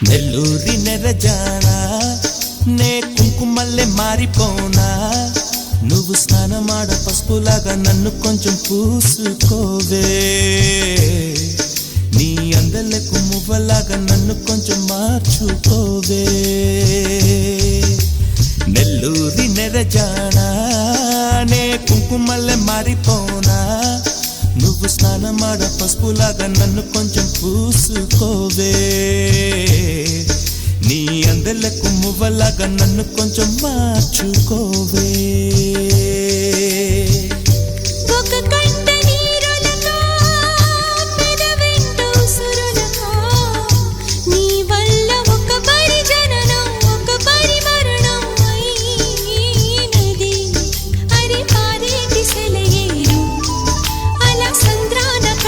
నెల్లూరి నెరజానా నే కుంకుమల్లె మారిపోనా నువ్వు స్నానమాడ పసుపులాగా నన్ను కొంచెం పూసుకోవే నీ అందలకు మువ్వలాగా నన్ను కొంచెం మార్చుకోవే నెల్లూరి నెరజానా నే కుంకుమల్లె మారిపోనా నువ్వు స్నానమాడ పసుపులాగా నన్ను కొంచెం పూసుకోవే నీ అందలకు మువ్వలాగా నన్ను కొంచెం మార్చుకోవే